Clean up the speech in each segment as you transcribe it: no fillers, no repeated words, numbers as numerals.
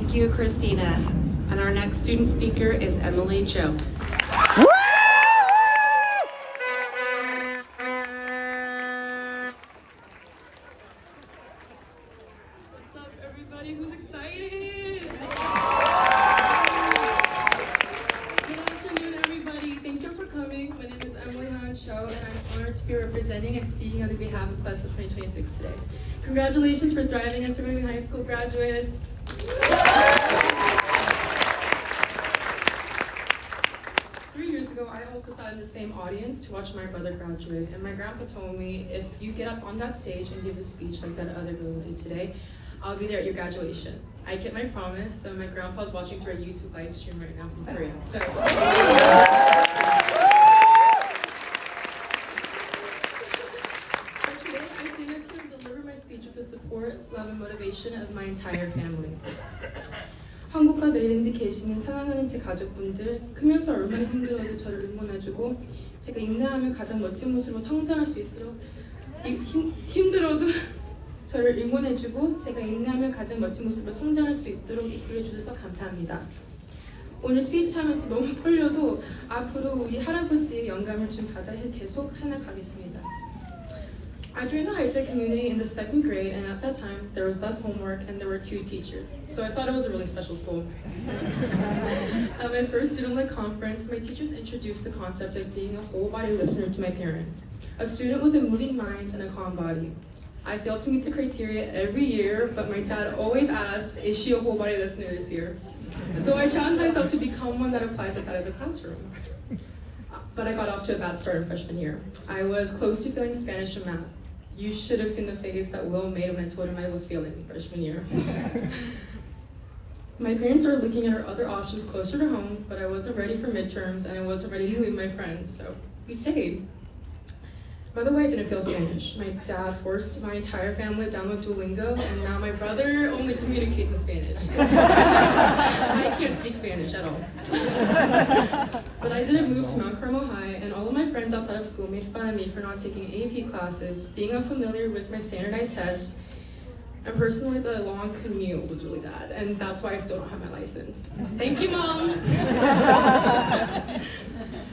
Thank you, Christina. And our next student speaker is Emily Cho. What's up, everybody? Who's excited? Good afternoon, everybody. Thank you for coming. My name is Emily Han Cho, and I'm honored to be representing and speaking on behalf of Class of 2026 today. Congratulations for thriving and surviving high school graduates. 3 years ago, I also sat in the same audience to watch my brother graduate, and my grandpa told me, if you get up on that stage and give a speech like that other girl did today, I'll be there at your graduation. I kept my promise, so my grandpa's watching through a YouTube live stream right now from Korea. So, but today, I stand up here to deliver my speech with the support, love, and motivation of my entire family. 한국과 메릴랜드 계시는 사랑하는 제 가족분들, 크면서 얼마나 힘들어도 저를 응원해주고 제가 인내하며 가장 멋진 모습으로 성장할 수 있도록 힘들어도 저를 응원해주고 제가 인내하며 가장 멋진 모습으로 성장할 수 있도록 이끌어주셔서 감사합니다. 오늘 스피치 하면서 너무 떨려도 앞으로 우리 할아버지의 영감을 좀 받아 계속 해나가겠습니다. I joined the high-tech community in the 2nd grade, and at that time, there was less homework and there were 2 teachers. So I thought it was a really special school. At my first student-led conference, my teachers introduced the concept of being a whole-body listener to my parents, a student with a moving mind and a calm body. I failed to meet the criteria every year, but my dad always asked, is she a whole-body listener this year? So I challenged myself to become one that applies outside of the classroom. But I got off to a bad start in freshman year. I was close to failing Spanish and math. You should have seen the face that Will made when I told him I was failing freshman year. My parents started looking at our other options closer to home, but I wasn't ready for midterms and I wasn't ready to leave my friends, so we stayed. By the way, I didn't fail Spanish. My dad forced my entire family to download Duolingo, and now my brother only communicates in Spanish. I can't speak Spanish at all. But I didn't move to Mount Carmel High, and all of my friends outside of school made fun of me for not taking AP classes, being unfamiliar with my standardized tests, and personally, the long commute was really bad, and that's why I still don't have my license. Thank you, Mom!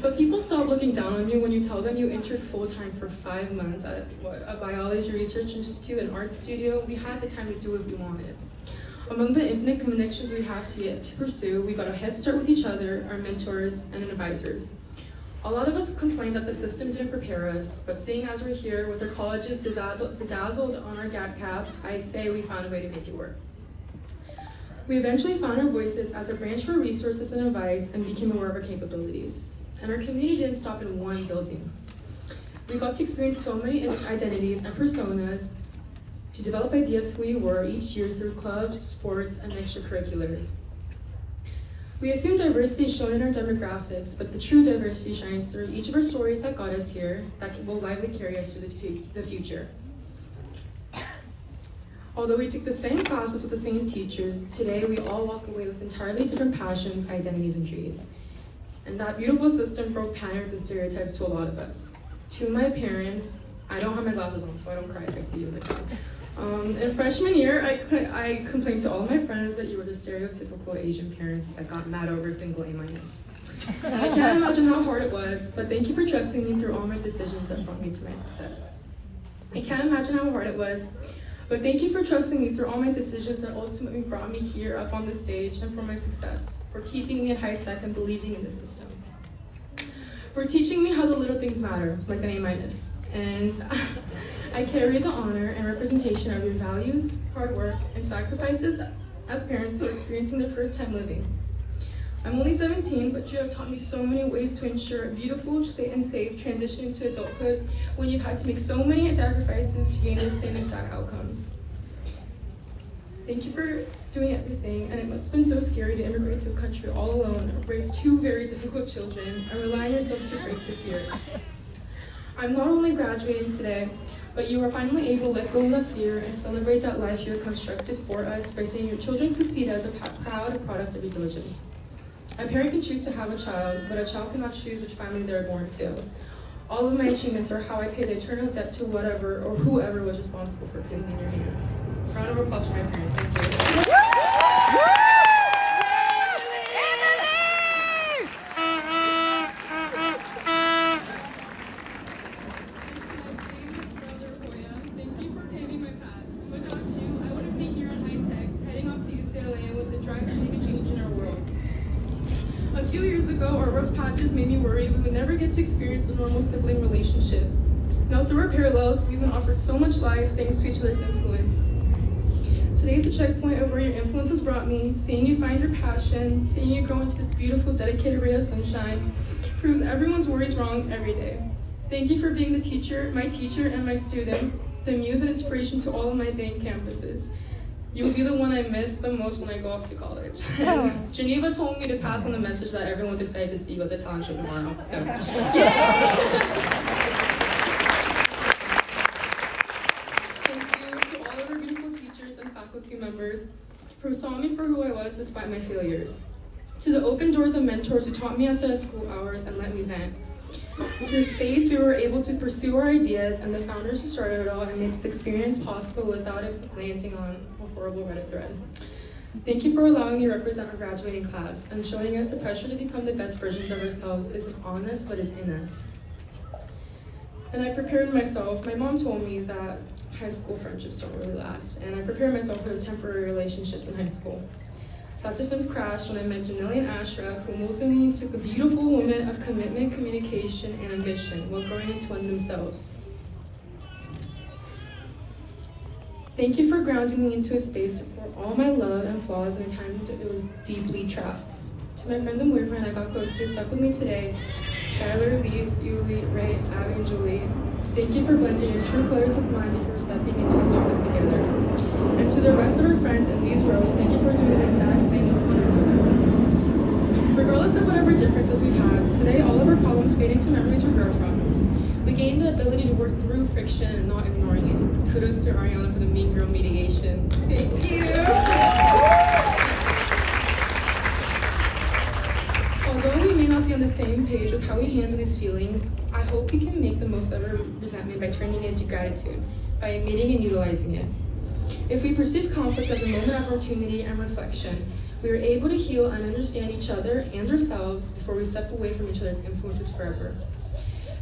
But people stop looking down on you when you tell them you entered full-time for 5 months at a biology research institute and art studio. We had the time to do what we wanted. Among the infinite connections we have to pursue, we got a head start with each other, our mentors, and advisors. A lot of us complain that the system didn't prepare us, but seeing as we're here with our colleges bedazzled on our gap caps, I say we found a way to make it work. We eventually found our voices as a branch for resources and advice and became aware of our capabilities. And our community didn't stop in one building. We got to experience so many identities and personas to develop ideas of who we were each year through clubs, sports, and extracurriculars. We assume diversity is shown in our demographics, but the true diversity shines through each of our stories that got us here, that will lively carry us through the future. Although we took the same classes with the same teachers, today we all walk away with entirely different passions, identities, and dreams. And that beautiful system broke patterns and stereotypes to a lot of us. To my parents, I don't have my glasses on, so I don't cry if I see you in the crowd. In freshman year, I complained to all of my friends that you were the stereotypical Asian parents that got mad over a single A-. And I can't imagine how hard it was, but thank you for trusting me through all my decisions that brought me to my success. I can't imagine how hard it was, but thank you for trusting me through all my decisions that ultimately brought me here up on the stage and for my success, for keeping me at high tech and believing in the system, for teaching me how the little things matter, like an A-. And I carry the honor and representation of your values, hard work, and sacrifices as parents who are experiencing their first time living. I'm only 17, but you have taught me so many ways to ensure a beautiful and safe transition into adulthood when you've had to make so many sacrifices to gain those same exact outcomes. Thank you for doing everything, and it must have been so scary to immigrate to a country all alone, raise 2 very difficult children, and rely on yourselves to break the fear. I'm not only graduating today, but you are finally able to let go of that fear and celebrate that life you have constructed for us by seeing your children succeed as a proud product of your diligence. A parent can choose to have a child, but a child cannot choose which family they're born to. All of my achievements are how I pay the eternal debt to whatever or whoever was responsible for putting me in your hands. Round of applause for my parents, thank you. few years ago, our rough patches made me worried we would never get to experience a normal sibling relationship. Now, through our parallels, we've been offered so much life thanks to each other's influence. Today's a checkpoint of where your influence has brought me. Seeing you find your passion, seeing you grow into this beautiful, dedicated ray of sunshine, proves everyone's worries wrong every day. Thank you for being the teacher, my teacher, and my student, the muse and inspiration to all of my Bain campuses. You'll be the one I miss the most when I go off to college. And Geneva told me to pass on the message that everyone's excited to see you at the talent show tomorrow. So, yay! Thank you to all of our beautiful teachers and faculty members who saw me for who I was despite my failures. To the open doors of mentors who taught me outside of school hours and let me vent. To the space we were able to pursue our ideas, and the founders who started it all and made this experience possible without it landing on a horrible Reddit thread. Thank you for allowing me to represent our graduating class and showing us the pressure to become the best versions of ourselves isn't on us, but is in us. And I prepared myself. My mom told me that high school friendships don't really last, and I prepared myself for those temporary relationships in high school. That defense crashed when I met Janelle and Ashra, who molded me into a beautiful woman of commitment, communication, and ambition while growing into one themselves. Thank you for grounding me into a space to pour all my love and flaws in a time that it was deeply trapped. To my friends and boyfriend I got close to, stuck with me today, Skylar, Lee, Yuli, Ray, Abby, and Julie. Thank you for blending your true colors with mine before stepping into adulthood together. And to the rest of our friends in these rows, thank you for doing the exact same with one another. Regardless of whatever differences we've had, today all of our problems fade into memories we grow from. We gained the ability to work through friction and not ignoring it. Kudos to Ariana for the mean girl mediation. Thank you. Although we may not be on the same page with how we handle these feelings, I hope we can make the most of our resentment by turning it into gratitude, by admitting and utilizing it. If we perceive conflict as a moment of opportunity and reflection, we are able to heal and understand each other and ourselves before we step away from each other's influences forever.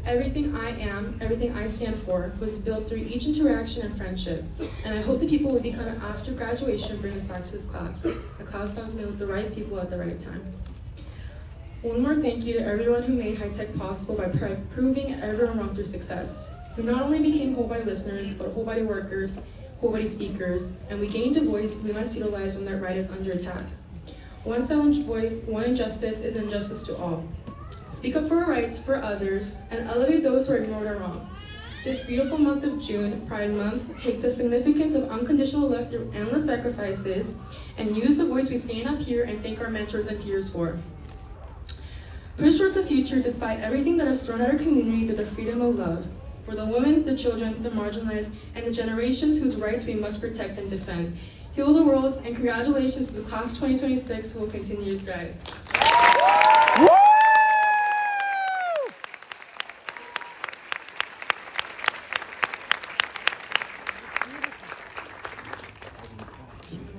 Everything I am, everything I stand for, was built through each interaction and friendship, and I hope the people we become after graduation bring us back to this class, a class that was made with the right people at the right time. One more thank you to everyone who made high tech possible by proving everyone wrong through success. We not only became whole body listeners, but whole body workers, whole body speakers, and we gained a voice we must utilize when that right is under attack. One silenced voice, one injustice is an injustice to all. Speak up for our rights, for others, and elevate those who are ignored or wrong. This beautiful month of June, Pride Month, take the significance of unconditional love through endless sacrifices, and use the voice we stand up here and thank our mentors and peers for. Push towards the future despite everything that has thrown at our community through the freedom of love. For the women, the children, the marginalized, and the generations whose rights we must protect and defend. Heal the world, and congratulations to the class 2026 who will continue to thrive.